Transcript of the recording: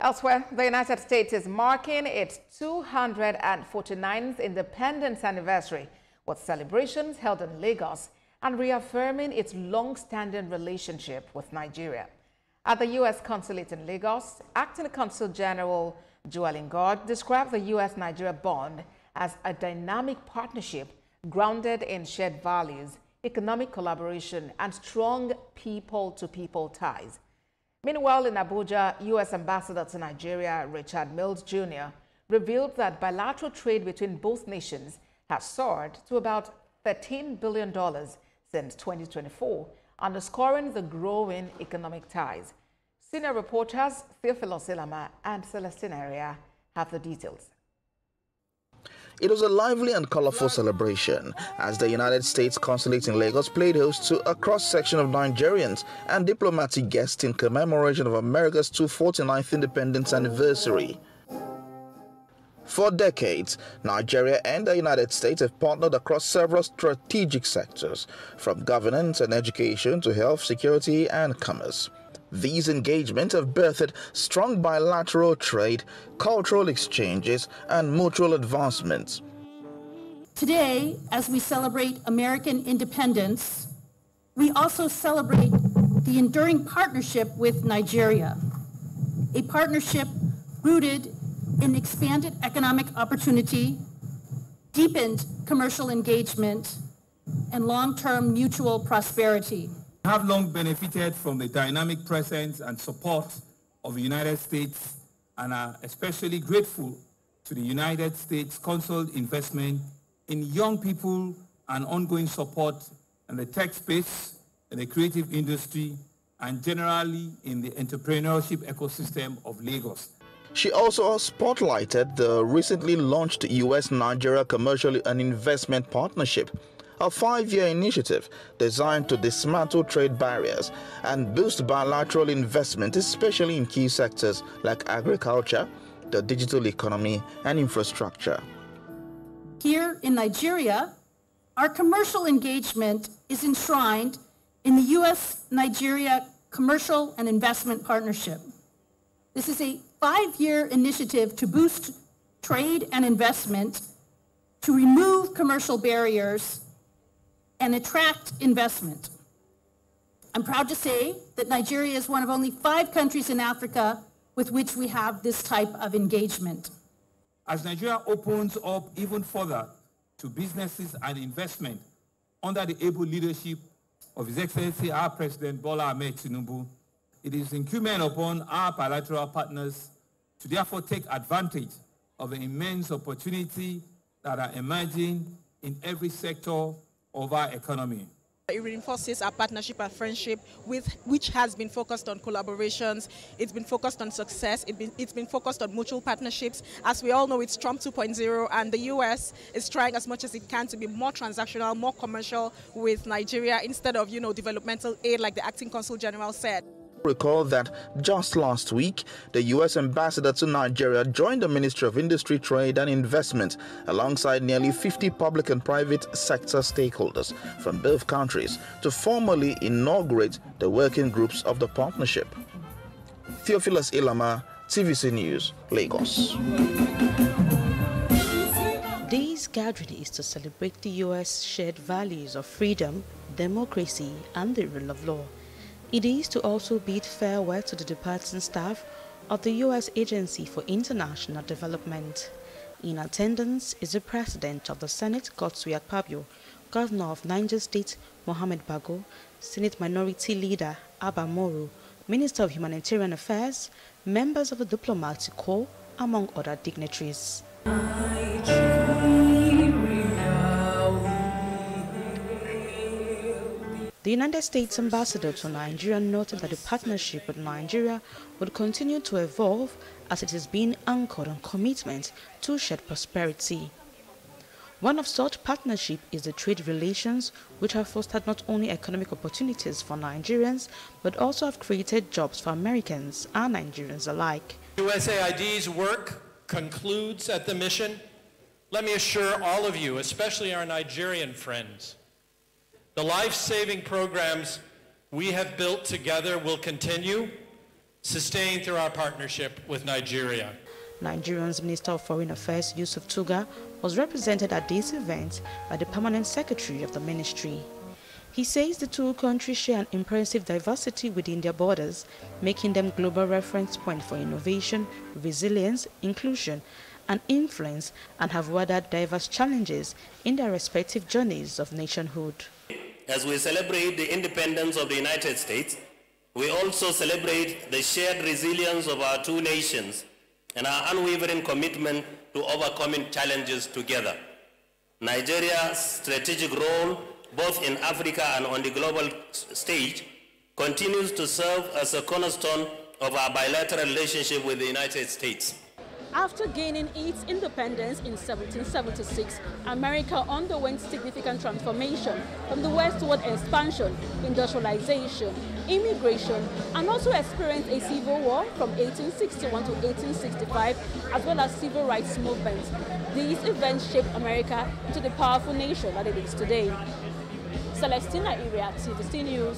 Elsewhere, the United States is marking its 249th independence anniversary with celebrations held in Lagos and reaffirming its long-standing relationship with Nigeria. At the U.S. Consulate in Lagos, Acting Consul General Joel God described the U.S.-Nigeria bond as a dynamic partnership grounded in shared values, economic collaboration, and strong people-to-people ties. Meanwhile, in Abuja, U.S. Ambassador to Nigeria Richard Mills Jr. revealed that bilateral trade between both nations has soared to about $13 billion since 2024, underscoring the growing economic ties. Senior reporters Theophilus Ilama and Celestine Area have the details. It was a lively and colorful celebration as the United States Consulate in Lagos played host to a cross-section of Nigerians and diplomatic guests in commemoration of America's 249th independence anniversary. For decades, Nigeria and the United States have partnered across several strategic sectors, from governance and education to health, security, and commerce. These engagements have birthed strong bilateral trade, cultural exchanges, and mutual advancements. Today, as we celebrate American independence, we also celebrate the enduring partnership with Nigeria, a partnership rooted in expanded economic opportunity, deepened commercial engagement, and long-term mutual prosperity. We have long benefited from the dynamic presence and support of the United States and are especially grateful to the United States Consul investment in young people and ongoing support in the tech space, in the creative industry, and generally in the entrepreneurship ecosystem of Lagos. She also spotlighted the recently launched U.S.-Nigeria Commercial and Investment Partnership, a 5-year initiative designed to dismantle trade barriers and boost bilateral investment, especially in key sectors like agriculture, the digital economy, and infrastructure. Here in Nigeria, our commercial engagement is enshrined in the U.S.-Nigeria Commercial and Investment Partnership. This is a 5-year initiative to boost trade and investment, to remove commercial barriers, and attract investment. I'm proud to say that Nigeria is one of only 5 countries in Africa with which we have this type of engagement. As Nigeria opens up even further to businesses and investment under the able leadership of His Excellency our President Bola Ahmed Tinubu, it is incumbent upon our bilateral partners to therefore take advantage of the immense opportunity that are emerging in every sector of our economy. It reinforces our partnership and friendship, which has been focused on collaborations. It's been focused on success. It's been focused on mutual partnerships. As we all know, it's Trump 2.0, and the U.S. is trying as much as it can to be more transactional, more commercial with Nigeria instead of, developmental aid, like the Acting Consul General said. Recall that just last week, the U.S. Ambassador to Nigeria joined the Ministry of Industry, Trade and Investment alongside nearly 50 public and private sector stakeholders from both countries to formally inaugurate the working groups of the partnership. Theophilus Ilama, TVC News, Lagos. This gathering is to celebrate the U.S. shared values of freedom, democracy and the rule of law. It is to also bid farewell to the departing staff of the U.S. Agency for International Development. In attendance is the President of the Senate, Godswill Akpabio, Governor of Niger State, Mohammed Bago, Senate Minority Leader, Abba Moro, Minister of Humanitarian Affairs, members of the Diplomatic Corps, among other dignitaries. The United States Ambassador to Nigeria noted that the partnership with Nigeria would continue to evolve as it is being anchored on commitment to shared prosperity. One of such partnership is the trade relations, which have fostered not only economic opportunities for Nigerians, but also have created jobs for Americans and Nigerians alike. USAID's work concludes at the mission. Let me assure all of you, especially our Nigerian friends, the life-saving programs we have built together will continue sustained through our partnership with Nigeria. Nigeria's Minister of Foreign Affairs, Yusuf Tuga, was represented at this event by the Permanent Secretary of the Ministry. He says the two countries share an impressive diversity within their borders, making them global reference point for innovation, resilience, inclusion, and influence, and have weathered diverse challenges in their respective journeys of nationhood. As we celebrate the independence of the United States, we also celebrate the shared resilience of our two nations and our unwavering commitment to overcoming challenges together. Nigeria's strategic role, both in Africa and on the global stage, continues to serve as a cornerstone of our bilateral relationship with the United States. After gaining its independence in 1776, America underwent significant transformation from the westward expansion, industrialization, immigration, and also experienced a civil war from 1861 to 1865, as well as civil rights movements. These events shaped America to the powerful nation that it is today. Celestina Iria, TVC News